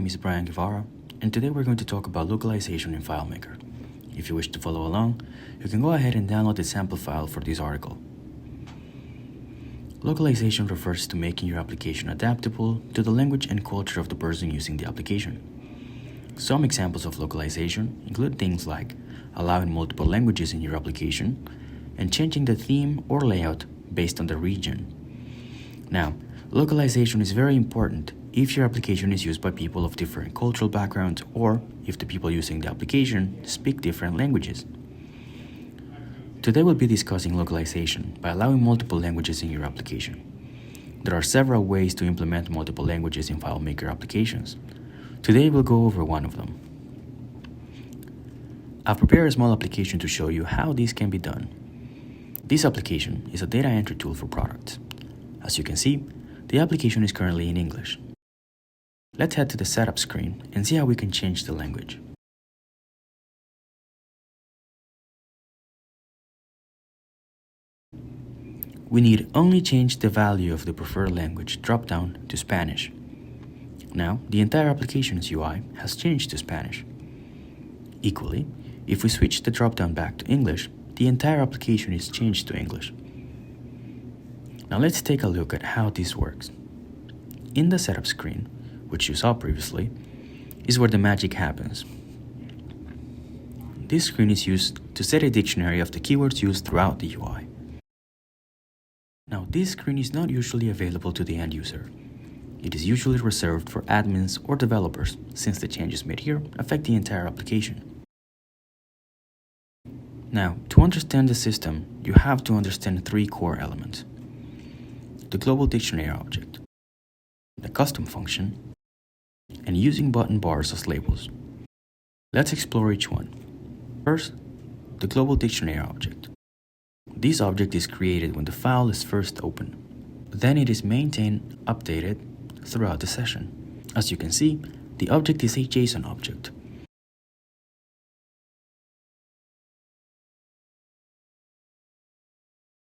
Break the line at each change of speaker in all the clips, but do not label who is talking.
name is Brian Guevara, and today we're going to talk about localization in FileMaker. If you wish to follow along, you can go ahead and download the sample file for this article. Localization refers to making your application adaptable to the language and culture of the person using the application. Some examples of localization include things like allowing multiple languages in your application and changing the theme or layout based on the region. Now, localization is very important if your application is used by people of different cultural backgrounds or if the people using the application speak different languages. Today we'll be discussing localization by allowing multiple languages in your application. There are several ways to implement multiple languages in FileMaker applications. Today we'll go over one of them. I've prepared a small application to show you how this can be done. This application is a data entry tool for products. As you can see, the application is currently in English. Let's head to the setup screen and see how we can change the language. We need only change the value of the preferred language drop-down to Spanish. Now, the entire application's UI has changed to Spanish. Equally, if we switch the drop-down back to English, the entire application is changed to English. Now let's take a look at how this works. In the setup screen, which you saw previously, is where the magic happens. This screen is used to set a dictionary of the keywords used throughout the UI. Now, this screen is not usually available to the end user. It is usually reserved for admins or developers, since the changes made here affect the entire application. Now, to understand the system, you have to understand three core elements: the global dictionary object, the custom function, and using button bars as labels. Let's explore each one. First, the global dictionary object. This object is created when the file is first opened. Then it is maintained, updated throughout the session. As you can see, the object is a JSON object.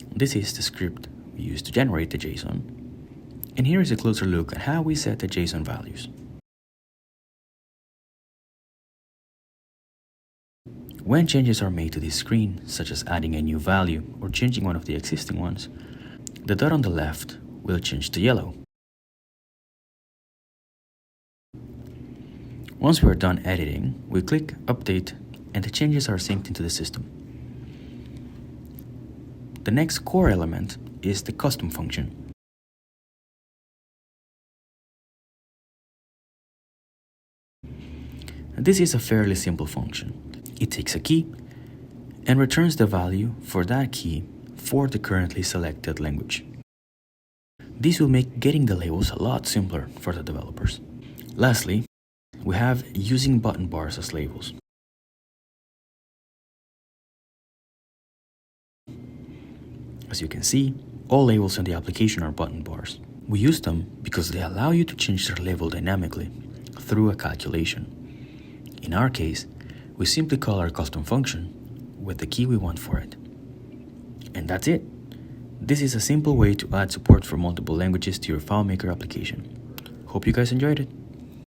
This is the script we use to generate the JSON. And here is a closer look at how we set the JSON values. When changes are made to this screen, such as adding a new value or changing one of the existing ones, the dot on the left will change to yellow. Once we are done editing, we click Update and the changes are synced into the system. The next core element is the custom function. This is a fairly simple function. It takes a key and returns the value for that key for the currently selected language. This will make getting the labels a lot simpler for the developers. Lastly, we have using button bars as labels. As you can see, all labels in the application are button bars. We use them because they allow you to change their label dynamically through a calculation. In our case, we simply call our custom function with the key we want for it. And that's it. This is a simple way to add support for multiple languages to your FileMaker application. Hope you guys enjoyed it.